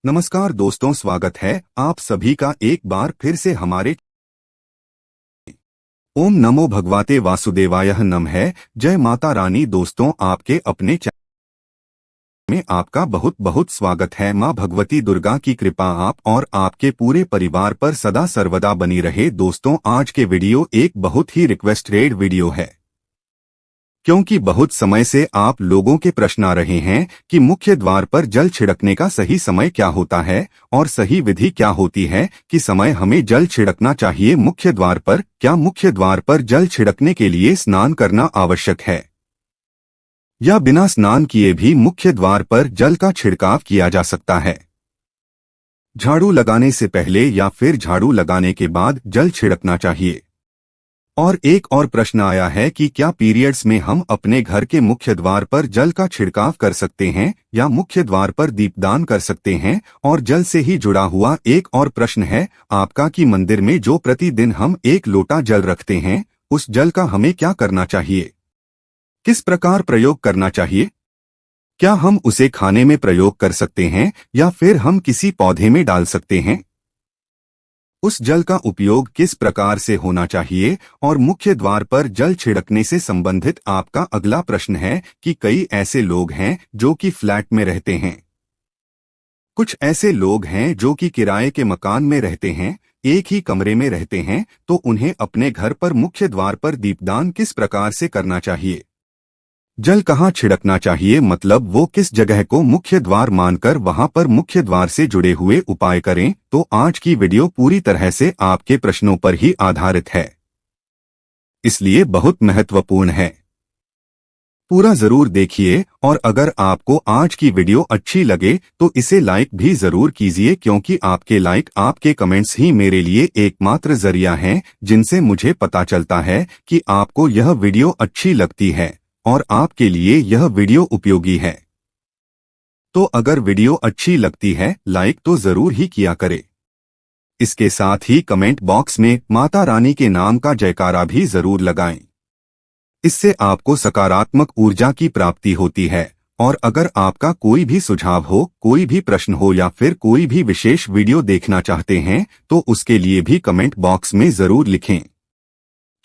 नमस्कार दोस्तों, स्वागत है आप सभी का एक बार फिर से हमारे ओम नमो भगवते वासुदेवाय नमः। जय माता रानी। दोस्तों, आपके अपने चैनल में आपका बहुत बहुत स्वागत है। माँ भगवती दुर्गा की कृपा आप और आपके पूरे परिवार पर सदा सर्वदा बनी रहे। दोस्तों, आज के वीडियो एक बहुत ही रिक्वेस्टेड वीडियो है, क्योंकि बहुत समय से आप लोगों के प्रश्न आ रहे हैं कि मुख्य द्वार पर जल छिड़कने का सही समय क्या होता है और सही विधि क्या होती है, कि समय हमें जल छिड़कना चाहिए मुख्य द्वार पर। क्या मुख्य द्वार पर जल छिड़कने के लिए स्नान करना आवश्यक है या बिना स्नान किए भी मुख्य द्वार पर जल का छिड़काव किया जा सकता है? झाड़ू लगाने से पहले या फिर झाड़ू लगाने के बाद जल छिड़कना चाहिए? और एक और प्रश्न आया है कि क्या पीरियड्स में हम अपने घर के मुख्य द्वार पर जल का छिड़काव कर सकते हैं या मुख्य द्वार पर दीपदान कर सकते हैं? और जल से ही जुड़ा हुआ एक और प्रश्न है आपका कि मंदिर में जो प्रतिदिन हम 1 लोटा जल रखते हैं, उस जल का हमें क्या करना चाहिए, किस प्रकार प्रयोग करना चाहिए? क्या हम उसे खाने में प्रयोग कर सकते हैं या फिर हम किसी पौधे में डाल सकते हैं? उस जल का उपयोग किस प्रकार से होना चाहिए? और मुख्य द्वार पर जल छिड़कने से संबंधित आपका अगला प्रश्न है कि कई ऐसे लोग हैं जो कि फ्लैट में रहते हैं, कुछ ऐसे लोग हैं जो कि किराए के मकान में रहते हैं, एक ही कमरे में रहते हैं, तो उन्हें अपने घर पर मुख्य द्वार पर दीपदान किस प्रकार से करना चाहिए? जल कहाँ छिड़कना चाहिए, मतलब वो किस जगह को मुख्य द्वार मानकर वहां पर मुख्य द्वार से जुड़े हुए उपाय करें? तो आज की वीडियो पूरी तरह से आपके प्रश्नों पर ही आधारित है, इसलिए बहुत महत्वपूर्ण है। पूरा जरूर देखिए, और अगर आपको आज की वीडियो अच्छी लगे तो इसे लाइक भी जरूर कीजिए, क्योंकि आपके लाइक, आपके कमेंट्स ही मेरे लिए एकमात्र जरिया हैं जिनसे मुझे पता चलता है कि आपको यह वीडियो अच्छी लगती है और आपके लिए यह वीडियो उपयोगी है। तो अगर वीडियो अच्छी लगती है, लाइक तो जरूर ही किया करे। इसके साथ ही कमेंट बॉक्स में माता रानी के नाम का जयकारा भी जरूर लगाएं। इससे आपको सकारात्मक ऊर्जा की प्राप्ति होती है। और अगर आपका कोई भी सुझाव हो, कोई भी प्रश्न हो या फिर कोई भी विशेष वीडियो देखना चाहते हैं, तो उसके लिए भी कमेंट बॉक्स में जरूर लिखें।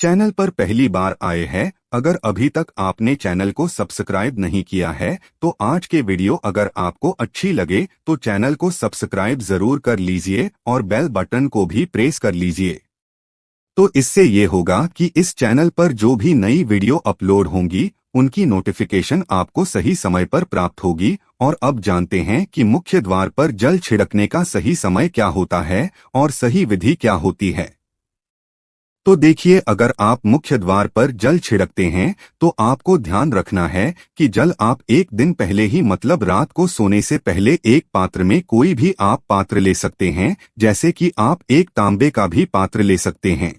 चैनल पर पहली बार आए हैं, अगर अभी तक आपने चैनल को सब्सक्राइब नहीं किया है, तो आज के वीडियो अगर आपको अच्छी लगे तो चैनल को सब्सक्राइब जरूर कर लीजिए और बेल बटन को भी प्रेस कर लीजिए। तो इससे ये होगा कि इस चैनल पर जो भी नई वीडियो अपलोड होंगी उनकी नोटिफिकेशन आपको सही समय पर प्राप्त होगी। और अब जानते हैं कि मुख्य द्वार पर जल छिड़कने का सही समय क्या होता है और सही विधि क्या होती है। तो देखिए, अगर आप मुख्य द्वार पर जल छिड़कते हैं तो आपको ध्यान रखना है कि जल आप एक दिन पहले ही, मतलब रात को सोने से पहले, एक पात्र में, कोई भी आप पात्र ले सकते हैं, जैसे कि आप एक तांबे का भी पात्र ले सकते हैं।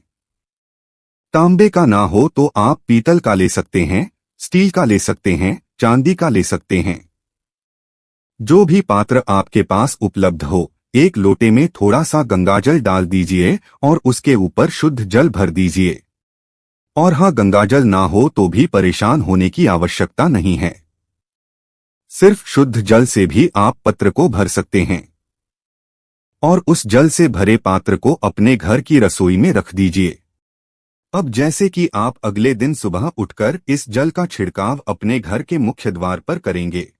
तांबे का ना हो तो आप पीतल का ले सकते हैं, स्टील का ले सकते हैं, चांदी का ले सकते हैं। जो भी पात्र आपके पास उपलब्ध हो, एक लोटे में थोड़ा सा गंगाजल डाल दीजिए और उसके ऊपर शुद्ध जल भर दीजिए। और हाँ, गंगाजल ना हो तो भी परेशान होने की आवश्यकता नहीं है, सिर्फ शुद्ध जल से भी आप पत्र को भर सकते हैं। और उस जल से भरे पात्र को अपने घर की रसोई में रख दीजिए। अब जैसे कि आप अगले दिन सुबह उठकर इस जल का छिड़काव अपने घर के मुख्य द्वार पर करेंगे।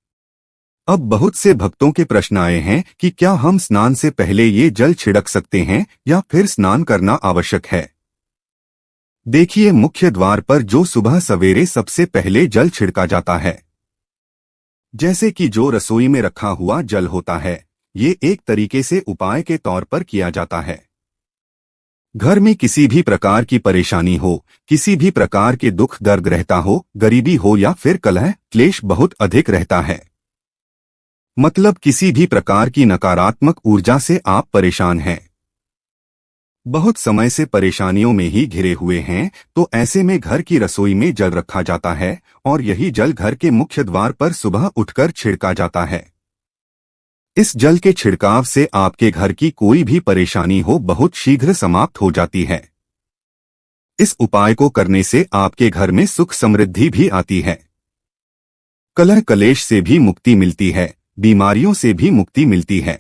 अब बहुत से भक्तों के प्रश्न आए हैं कि क्या हम स्नान से पहले ये जल छिड़क सकते हैं या फिर स्नान करना आवश्यक है? देखिए, मुख्य द्वार पर जो सुबह सवेरे सबसे पहले जल छिड़का जाता है, जैसे कि जो रसोई में रखा हुआ जल होता है, ये एक तरीके से उपाय के तौर पर किया जाता है। घर में किसी भी प्रकार की परेशानी हो, किसी भी प्रकार के दुख दर्द रहता हो, गरीबी हो या फिर कलह क्लेश बहुत अधिक रहता है, मतलब किसी भी प्रकार की नकारात्मक ऊर्जा से आप परेशान हैं, बहुत समय से परेशानियों में ही घिरे हुए हैं, तो ऐसे में घर की रसोई में जल रखा जाता है और यही जल घर के मुख्य द्वार पर सुबह उठकर छिड़का जाता है। इस जल के छिड़काव से आपके घर की कोई भी परेशानी हो बहुत शीघ्र समाप्त हो जाती है। इस उपाय को करने से आपके घर में सुख समृद्धि भी आती है, कलह कलेश से भी मुक्ति मिलती है, बीमारियों से भी मुक्ति मिलती है।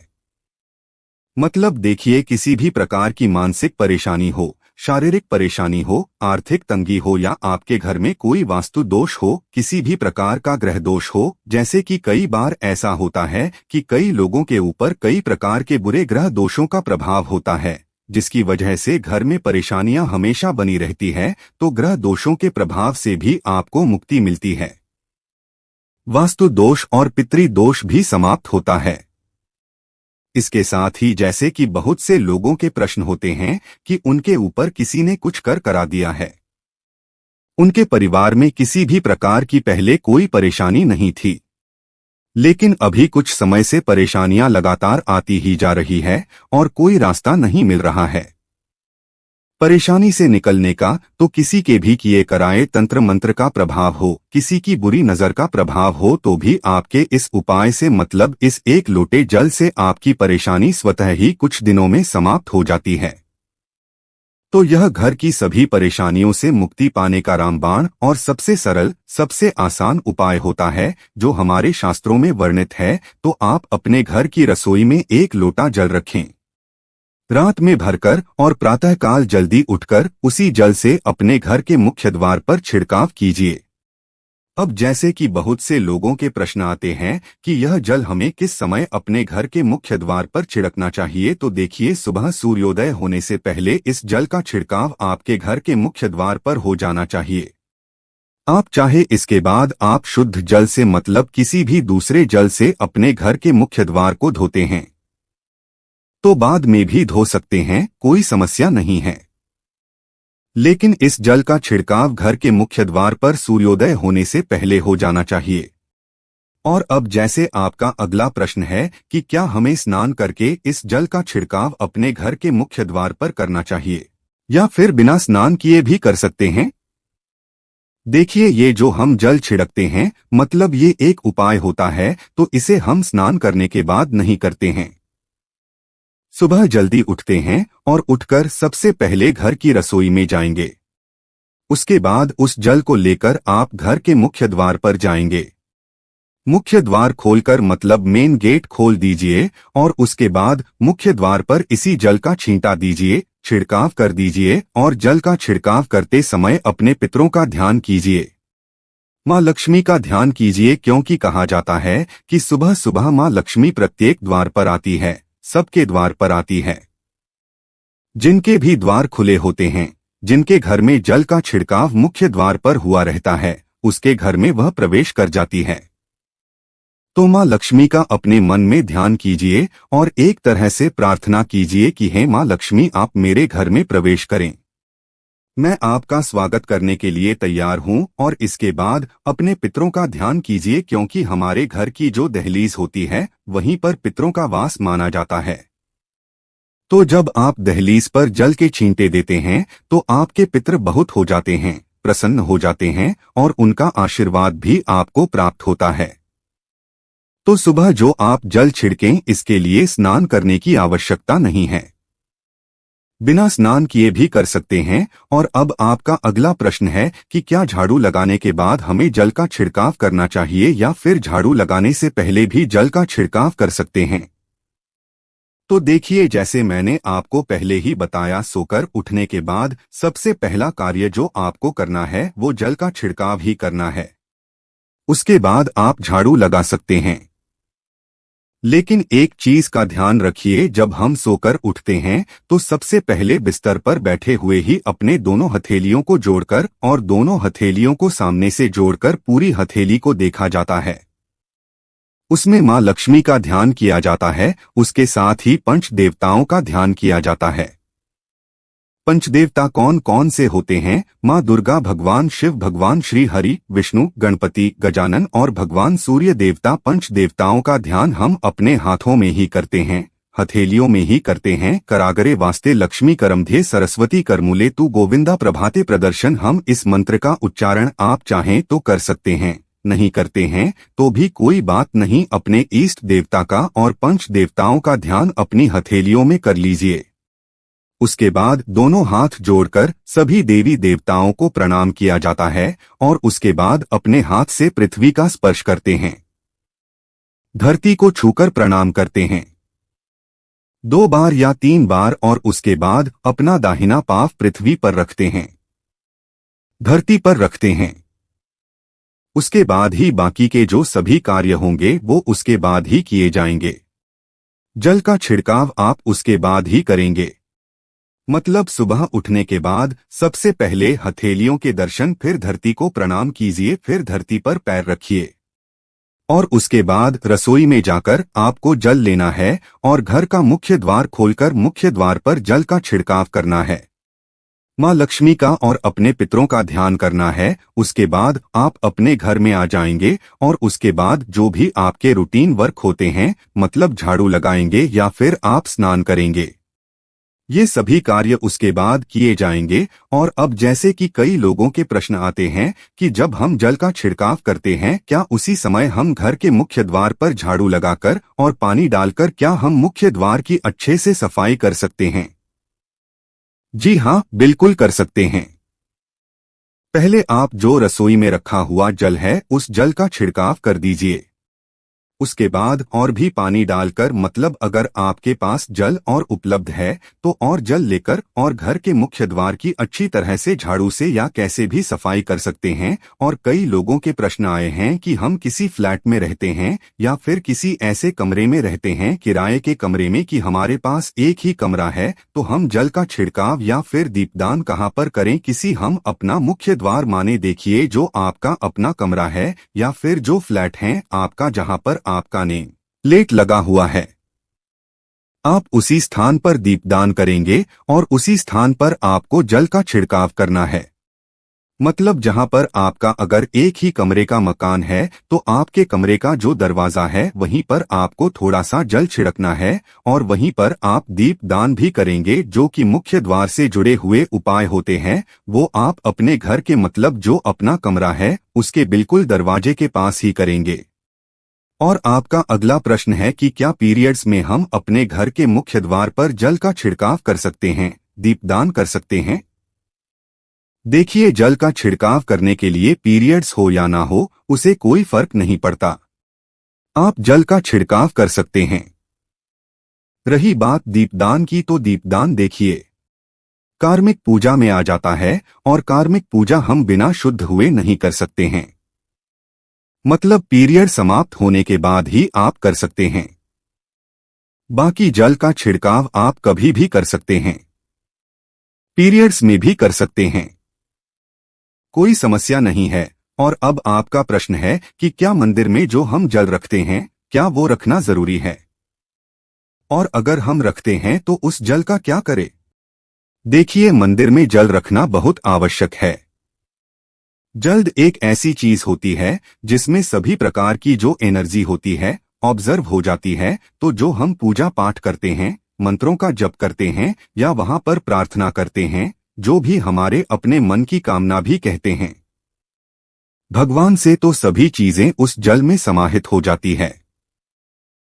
मतलब देखिए, किसी भी प्रकार की मानसिक परेशानी हो, शारीरिक परेशानी हो, आर्थिक तंगी हो या आपके घर में कोई वास्तु दोष हो, किसी भी प्रकार का ग्रह दोष हो, जैसे कि कई बार ऐसा होता है कि कई लोगों के ऊपर कई प्रकार के बुरे ग्रह दोषों का प्रभाव होता है, जिसकी वजह से घर में परेशानियां हमेशा बनी रहती है, तो ग्रह दोषों के प्रभाव से भी आपको मुक्ति मिलती है। वास्तु दोष और पितृ दोष भी समाप्त होता है। इसके साथ ही जैसे कि बहुत से लोगों के प्रश्न होते हैं कि उनके ऊपर किसी ने कुछ कर करा दिया है, उनके परिवार में किसी भी प्रकार की पहले कोई परेशानी नहीं थी, लेकिन अभी कुछ समय से परेशानियां लगातार आती ही जा रही है और कोई रास्ता नहीं मिल रहा है। परेशानी से निकलने का तो किसी के भी किए कराए तंत्र मंत्र का प्रभाव हो, किसी की बुरी नजर का प्रभाव हो, तो भी आपके इस उपाय से मतलब इस एक लोटे जल से आपकी परेशानी स्वतः ही कुछ दिनों में समाप्त हो जाती है। तो यह घर की सभी परेशानियों से मुक्ति पाने का रामबाण और सबसे सरल, सबसे आसान उपाय होता है, जो हमारे शास्त्रों में वर्णित है। तो आप अपने घर की रसोई में एक लोटा जल रखें, रात में भरकर और प्रातःकाल जल्दी उठकर उसी जल से अपने घर के मुख्य द्वार पर छिड़काव कीजिए। अब जैसे कि बहुत से लोगों के प्रश्न आते हैं कि यह जल हमें किस समय अपने घर के मुख्य द्वार पर छिड़कना चाहिए, तो देखिए, सुबह सूर्योदय होने से पहले इस जल का छिड़काव आपके घर के मुख्य द्वार पर हो जाना चाहिए। आप चाहे इसके बाद आप शुद्ध जल से मतलब किसी भी दूसरे जल से अपने घर के मुख्य द्वार को धोते हैं तो बाद में भी धो सकते हैं, कोई समस्या नहीं है। लेकिन इस जल का छिड़काव घर के मुख्य द्वार पर सूर्योदय होने से पहले हो जाना चाहिए। और अब जैसे आपका अगला प्रश्न है कि क्या हमें स्नान करके इस जल का छिड़काव अपने घर के मुख्य द्वार पर करना चाहिए या फिर बिना स्नान किए भी कर सकते हैं? देखिए, ये जो हम जल छिड़कते हैं मतलब ये एक उपाय होता है, तो इसे हम स्नान करने के बाद नहीं करते हैं। सुबह जल्दी उठते हैं और उठकर सबसे पहले घर की रसोई में जाएंगे। उसके बाद उस जल को लेकर आप घर के मुख्य द्वार पर जाएंगे। मुख्य द्वार खोलकर मतलब मेन गेट खोल दीजिए और उसके बाद मुख्य द्वार पर इसी जल का छींटा दीजिए, छिड़काव कर दीजिए और जल का छिड़काव करते समय अपने पितरों का ध्यान कीजिए। माँ लक्ष्मी का ध्यान कीजिए, क्योंकि कहा जाता है कि सुबह सुबह माँ लक्ष्मी प्रत्येक द्वार पर आती है, सबके द्वार पर आती है। जिनके भी द्वार खुले होते हैं, जिनके घर में जल का छिड़काव मुख्य द्वार पर हुआ रहता है, उसके घर में वह प्रवेश कर जाती है। तो माँ लक्ष्मी का अपने मन में ध्यान कीजिए और एक तरह से प्रार्थना कीजिए कि हे माँ लक्ष्मी, आप मेरे घर में प्रवेश करें, मैं आपका स्वागत करने के लिए तैयार हूं। और इसके बाद अपने पितरों का ध्यान कीजिए, क्योंकि हमारे घर की जो दहलीज होती है वहीं पर पितरों का वास माना जाता है। तो जब आप दहलीज पर जल के छींटे देते हैं तो आपके पितर बहुत हो जाते हैं, प्रसन्न हो जाते हैं और उनका आशीर्वाद भी आपको प्राप्त होता है। तो सुबह जो आप जल छिड़कें, इसके लिए स्नान करने की आवश्यकता नहीं है, बिना स्नान किए भी कर सकते हैं। और अब आपका अगला प्रश्न है कि क्या झाड़ू लगाने के बाद हमें जल का छिड़काव करना चाहिए या फिर झाड़ू लगाने से पहले भी जल का छिड़काव कर सकते हैं? तो देखिए, जैसे मैंने आपको पहले ही बताया, सोकर उठने के बाद सबसे पहला कार्य जो आपको करना है वो जल का छिड़काव ही करना है। उसके बाद आप झाड़ू लगा सकते हैं। लेकिन एक चीज का ध्यान रखिए, जब हम सोकर उठते हैं तो सबसे पहले बिस्तर पर बैठे हुए ही अपने दोनों हथेलियों को जोड़कर और दोनों हथेलियों को सामने से जोड़कर पूरी हथेली को देखा जाता है। उसमें माँ लक्ष्मी का ध्यान किया जाता है, उसके साथ ही पंच देवताओं का ध्यान किया जाता है। पंचदेवता कौन कौन से होते हैं? माँ दुर्गा, भगवान शिव, भगवान श्री हरि, विष्णु, गणपति, गजानन और भगवान सूर्य देवता। पंच देवताओं का ध्यान हम अपने हाथों में ही करते हैं, हथेलियों में ही करते हैं। करागरे वास्ते लक्ष्मी करमधे सरस्वती करमूले तू गोविंदा प्रभाते प्रदर्शन। हम इस मंत्र का उच्चारण आप चाहें तो कर सकते हैं, नहीं करते हैं तो भी कोई बात नहीं। अपने इष्ट देवता का और पंच देवताओं का ध्यान अपनी हथेलियों में कर लीजिए। उसके बाद दोनों हाथ जोड़कर सभी देवी देवताओं को प्रणाम किया जाता है और उसके बाद अपने हाथ से पृथ्वी का स्पर्श करते हैं, धरती को छूकर प्रणाम करते हैं। 2 बार या 3 बार और उसके बाद अपना दाहिना पाँव पृथ्वी पर रखते हैं, धरती पर रखते हैं। उसके बाद ही बाकी के जो सभी कार्य होंगे वो उसके बाद ही किए जाएंगे। जल का छिड़काव आप उसके बाद ही करेंगे। मतलब सुबह उठने के बाद सबसे पहले हथेलियों के दर्शन, फिर धरती को प्रणाम कीजिए, फिर धरती पर पैर रखिए और उसके बाद रसोई में जाकर आपको जल लेना है और घर का मुख्य द्वार खोलकर मुख्य द्वार पर जल का छिड़काव करना है। माँ लक्ष्मी का और अपने पितरों का ध्यान करना है। उसके बाद आप अपने घर में आ जाएंगे और उसके बाद जो भी आपके रूटीन वर्क होते हैं, मतलब झाड़ू लगाएंगे या फिर आप स्नान करेंगे, ये सभी कार्य उसके बाद किए जाएंगे। और अब जैसे कि कई लोगों के प्रश्न आते हैं कि जब हम जल का छिड़काव करते हैं क्या उसी समय हम घर के मुख्य द्वार पर झाड़ू लगाकर और पानी डालकर क्या हम मुख्य द्वार की अच्छे से सफाई कर सकते हैं? जी हाँ, बिल्कुल कर सकते हैं। पहले आप जो रसोई में रखा हुआ जल है उस जल का छिड़काव कर दीजिए। उसके बाद और भी पानी डालकर, मतलब अगर आपके पास जल और उपलब्ध है तो और जल लेकर और घर के मुख्य द्वार की अच्छी तरह से झाड़ू से या कैसे भी सफाई कर सकते हैं। और कई लोगों के प्रश्न आए हैं कि हम किसी फ्लैट में रहते हैं या फिर किसी ऐसे कमरे में रहते हैं, किराए के कमरे में, कि हमारे पास एक ही कमरा है, तो हम जल का छिड़काव या फिर दीपदान कहाँ पर करें? किसी हम अपना मुख्य द्वार माने देखिए जो आपका अपना कमरा है या फिर जो फ्लैट है आपका जहाँ पर आपका नेम प्लेट लगा हुआ है, आप उसी स्थान पर दीपदान करेंगे और उसी स्थान पर आपको जल का छिड़काव करना है। मतलब जहां पर आपका अगर एक ही कमरे का मकान है तो आपके कमरे का जो दरवाजा है वहीं पर आपको थोड़ा सा जल छिड़कना है और वहीं पर आप दीपदान भी करेंगे। जो कि मुख्य द्वार से जुड़े हुए उपाय होते हैं वो आप अपने घर के, मतलब जो अपना कमरा है उसके बिल्कुल दरवाजे के पास ही करेंगे। और आपका अगला प्रश्न है कि क्या पीरियड्स में हम अपने घर के मुख्य द्वार पर जल का छिड़काव कर सकते हैं, दीपदान कर सकते हैं? देखिए, जल का छिड़काव करने के लिए पीरियड्स हो या ना हो उसे कोई फर्क नहीं पड़ता, आप जल का छिड़काव कर सकते हैं। रही बात दीपदान की, तो दीपदान देखिए कार्मिक पूजा में आ जाता है और कार्मिक पूजा हम बिना शुद्ध हुए नहीं कर सकते हैं। मतलब पीरियड समाप्त होने के बाद ही आप कर सकते हैं। बाकी जल का छिड़काव आप कभी भी कर सकते हैं, पीरियड्स में भी कर सकते हैं, कोई समस्या नहीं है। और अब आपका प्रश्न है कि क्या मंदिर में जो हम जल रखते हैं क्या वो रखना जरूरी है, और अगर हम रखते हैं तो उस जल का क्या करें? देखिए, मंदिर में जल रखना बहुत आवश्यक है। जल एक ऐसी चीज होती है जिसमें सभी प्रकार की जो एनर्जी होती है ऑब्जर्व हो जाती है। तो जो हम पूजा पाठ करते हैं, मंत्रों का जप करते हैं या वहां पर प्रार्थना करते हैं, जो भी हमारे अपने मन की कामना भी कहते हैं भगवान से, तो सभी चीजें उस जल में समाहित हो जाती है।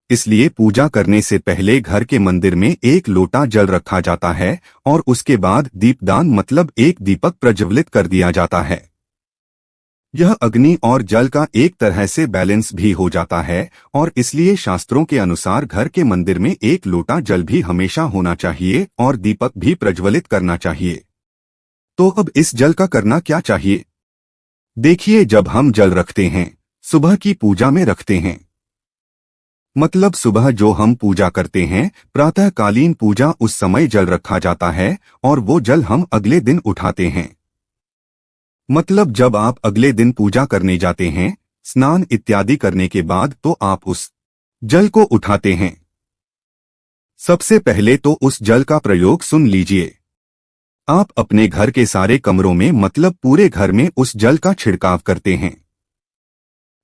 इसलिए पूजा करने से पहले घर के मंदिर में एक लोटा जल रखा जाता है और उसके बाद दीपदान, मतलब एक दीपक प्रज्वलित कर दिया जाता है। यह अग्नि और जल का एक तरह से बैलेंस भी हो जाता है और इसलिए शास्त्रों के अनुसार घर के मंदिर में एक लोटा जल भी हमेशा होना चाहिए और दीपक भी प्रज्वलित करना चाहिए। तो अब इस जल का करना क्या चाहिए? देखिए, जब हम जल रखते हैं सुबह की पूजा में रखते हैं, मतलब सुबह जो हम पूजा करते हैं प्रातःकालीन पूजा, उस समय जल रखा जाता है और वो जल हम अगले दिन उठाते हैं। मतलब जब आप अगले दिन पूजा करने जाते हैं स्नान इत्यादि करने के बाद, तो आप उस जल को उठाते हैं। सबसे पहले तो उस जल का प्रयोग सुन लीजिए। आप अपने घर के सारे कमरों में, मतलब पूरे घर में उस जल का छिड़काव करते हैं,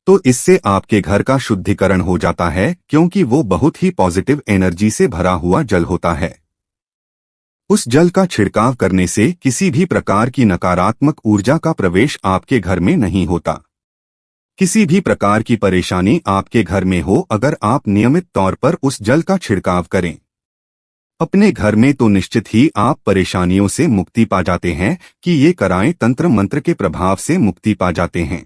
तो इससे आपके घर का शुद्धिकरण हो जाता है क्योंकि वो बहुत ही पॉजिटिव एनर्जी से भरा हुआ जल होता है। उस जल का छिड़काव करने से किसी भी प्रकार की नकारात्मक ऊर्जा का प्रवेश आपके घर में नहीं होता। किसी भी प्रकार की परेशानी आपके घर में हो, अगर आप नियमित तौर पर उस जल का छिड़काव करें अपने घर में, तो निश्चित ही आप परेशानियों से मुक्ति पा जाते हैं कि ये कराएं, तंत्र मंत्र के प्रभाव से मुक्ति पा जाते हैं।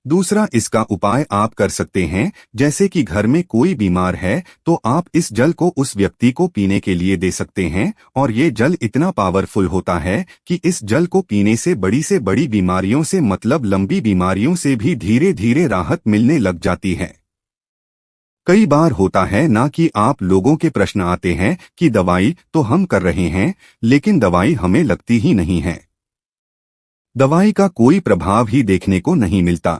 दूसरा इसका उपाय आप कर सकते हैं, जैसे कि घर में कोई बीमार है तो आप इस जल को उस व्यक्ति को पीने के लिए दे सकते हैं, और ये जल इतना पावरफुल होता है कि इस जल को पीने से बड़ी बीमारियों से मतलब लंबी बीमारियों से भी धीरे धीरे राहत मिलने लग जाती है। कई बार होता है ना कि आप लोगों के प्रश्न आते हैं कि दवाई तो हम कर रहे हैं, लेकिन दवाई हमें लगती ही नहीं है, दवाई का कोई प्रभाव ही देखने को नहीं मिलता।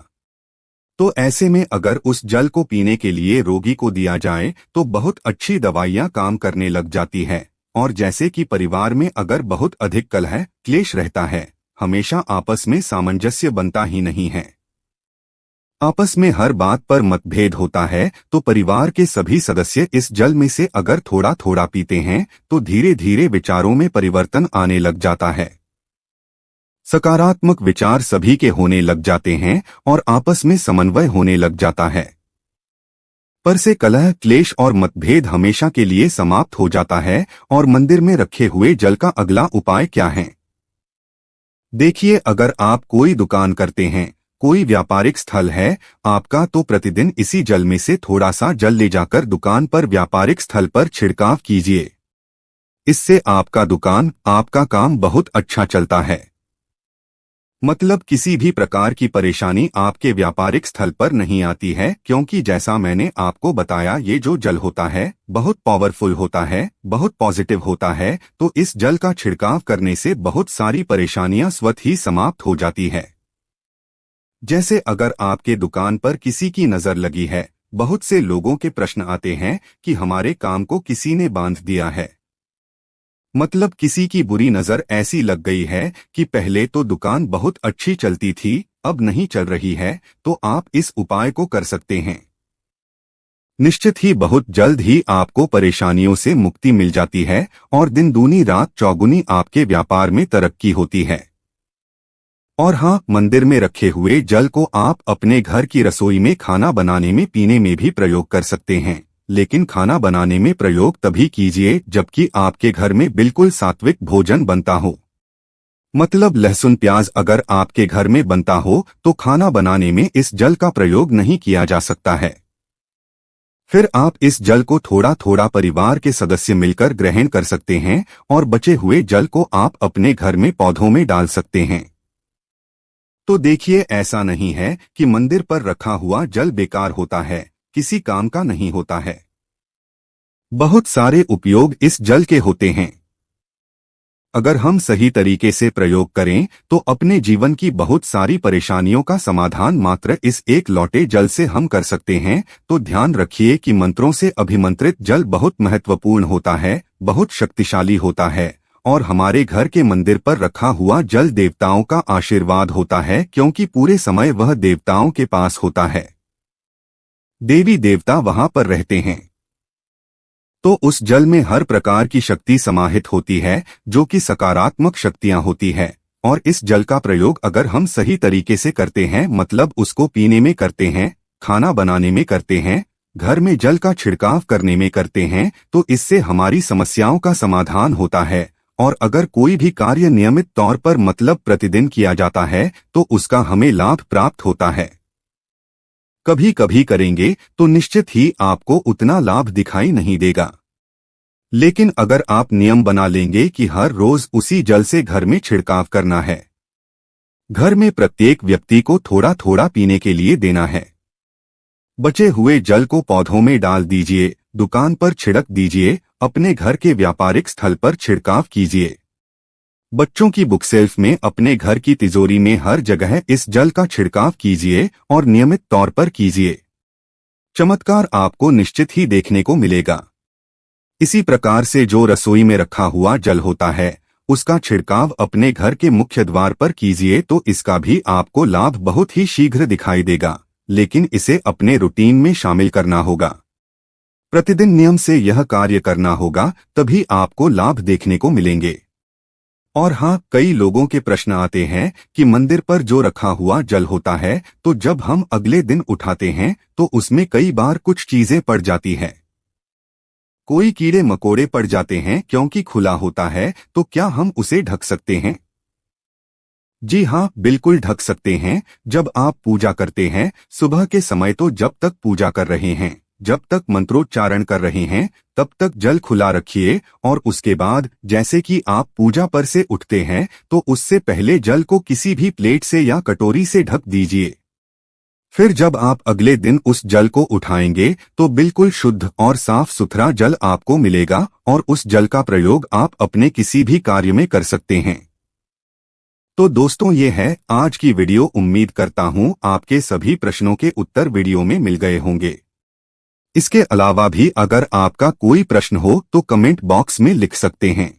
तो ऐसे में अगर उस जल को पीने के लिए रोगी को दिया जाए तो बहुत अच्छी दवाइयां काम करने लग जाती है। और जैसे कि परिवार में अगर बहुत अधिक कलह क्लेश रहता है, हमेशा आपस में सामंजस्य बनता ही नहीं है, आपस में हर बात पर मतभेद होता है, तो परिवार के सभी सदस्य इस जल में से अगर थोड़ा थोड़ा पीते हैं तो धीरे धीरे विचारों में परिवर्तन आने लग जाता है, सकारात्मक विचार सभी के होने लग जाते हैं और आपस में समन्वय होने लग जाता है। पर से कलह क्लेश और मतभेद हमेशा के लिए समाप्त हो जाता है। और मंदिर में रखे हुए जल का अगला उपाय क्या है? देखिए, अगर आप कोई दुकान करते हैं, कोई व्यापारिक स्थल है आपका, तो प्रतिदिन इसी जल में से थोड़ा सा जल ले जाकर दुकान पर व्यापारिक स्थल पर छिड़काव कीजिए। इससे आपका दुकान आपका काम बहुत अच्छा चलता है, मतलब किसी भी प्रकार की परेशानी आपके व्यापारिक स्थल पर नहीं आती है, क्योंकि जैसा मैंने आपको बताया ये जो जल होता है बहुत पावरफुल होता है, बहुत पॉजिटिव होता है। तो इस जल का छिड़काव करने से बहुत सारी परेशानियां स्वतः ही समाप्त हो जाती है। जैसे अगर आपके दुकान पर किसी की नजर लगी है, बहुत से लोगों के प्रश्न आते हैं कि हमारे काम को किसी ने बांध दिया है, मतलब किसी की बुरी नजर ऐसी लग गई है कि पहले तो दुकान बहुत अच्छी चलती थी, अब नहीं चल रही है, तो आप इस उपाय को कर सकते हैं। निश्चित ही बहुत जल्द ही आपको परेशानियों से मुक्ति मिल जाती है और दिन दूनी रात चौगुनी आपके व्यापार में तरक्की होती है। और हाँ, मंदिर में रखे हुए जल को आप अपने घर की रसोई में खाना बनाने में पीने में भी प्रयोग कर सकते हैं, लेकिन खाना बनाने में प्रयोग तभी कीजिए जबकि आपके घर में बिल्कुल सात्विक भोजन बनता हो, मतलब लहसुन प्याज अगर आपके घर में बनता हो तो खाना बनाने में इस जल का प्रयोग नहीं किया जा सकता है। फिर आप इस जल को थोड़ा थोड़ा परिवार के सदस्य मिलकर ग्रहण कर सकते हैं और बचे हुए जल को आप अपने घर में पौधों में डाल सकते हैं। तो देखिए, ऐसा नहीं है कि मंदिर पर रखा हुआ जल बेकार होता है, किसी काम का नहीं होता है, बहुत सारे उपयोग इस जल के होते हैं। अगर हम सही तरीके से प्रयोग करें तो अपने जीवन की बहुत सारी परेशानियों का समाधान मात्र इस एक लौटे जल से हम कर सकते हैं। तो ध्यान रखिए कि मंत्रों से अभिमंत्रित जल बहुत महत्वपूर्ण होता है, बहुत शक्तिशाली होता है, और हमारे घर के मंदिर पर रखा हुआ जल देवताओं का आशीर्वाद होता है, क्योंकि पूरे समय वह देवताओं के पास होता है, देवी देवता वहां पर रहते हैं। तो उस जल में हर प्रकार की शक्ति समाहित होती है, जो कि सकारात्मक शक्तियां होती है। और इस जल का प्रयोग अगर हम सही तरीके से करते हैं, मतलब उसको पीने में करते हैं, खाना बनाने में करते हैं, घर में जल का छिड़काव करने में करते हैं, तो इससे हमारी समस्याओं का समाधान होता है। और अगर कोई भी कार्य नियमित तौर पर मतलब प्रतिदिन किया जाता है तो उसका हमें लाभ प्राप्त होता है। कभी कभी करेंगे तो निश्चित ही आपको उतना लाभ दिखाई नहीं देगा, लेकिन अगर आप नियम बना लेंगे कि हर रोज उसी जल से घर में छिड़काव करना है, घर में प्रत्येक व्यक्ति को थोड़ा थोड़ा पीने के लिए देना है, बचे हुए जल को पौधों में डाल दीजिए, दुकान पर छिड़क दीजिए, अपने घर के व्यापारिक स्थल पर छिड़काव कीजिए, बच्चों की बुक शेल्फ में, अपने घर की तिजोरी में, हर जगह इस जल का छिड़काव कीजिए और नियमित तौर पर कीजिए। चमत्कार आपको निश्चित ही देखने को मिलेगा। इसी प्रकार से जो रसोई में रखा हुआ जल होता है उसका छिड़काव अपने घर के मुख्य द्वार पर कीजिए, तो इसका भी आपको लाभ बहुत ही शीघ्र दिखाई देगा, लेकिन इसे अपने रूटीन में शामिल करना होगा, प्रतिदिन नियम से यह कार्य करना होगा, तभी आपको लाभ देखने को मिलेंगे। और हाँ, कई लोगों के प्रश्न आते हैं कि मंदिर पर जो रखा हुआ जल होता है तो जब हम अगले दिन उठाते हैं तो उसमें कई बार कुछ चीजें पड़ जाती हैं, कोई कीड़े मकोड़े पड़ जाते हैं, क्योंकि खुला होता है, तो क्या हम उसे ढक सकते हैं? जी हाँ, बिल्कुल ढक सकते हैं। जब आप पूजा करते हैं सुबह के समय, तो जब तक पूजा कर रहे हैं, जब तक मंत्रोच्चारण कर रहे हैं, तब तक जल खुला रखिए। और उसके बाद जैसे कि आप पूजा पर से उठते हैं तो उससे पहले जल को किसी भी प्लेट से या कटोरी से ढक दीजिए। फिर जब आप अगले दिन उस जल को उठाएंगे तो बिल्कुल शुद्ध और साफ सुथरा जल आपको मिलेगा और उस जल का प्रयोग आप अपने किसी भी कार्य में कर सकते हैं। तो दोस्तों, ये है आज की वीडियो। उम्मीद करता हूँ आपके सभी प्रश्नों के उत्तर वीडियो में मिल गए होंगे। इसके अलावा भी अगर आपका कोई प्रश्न हो तो कमेंट बॉक्स में लिख सकते हैं।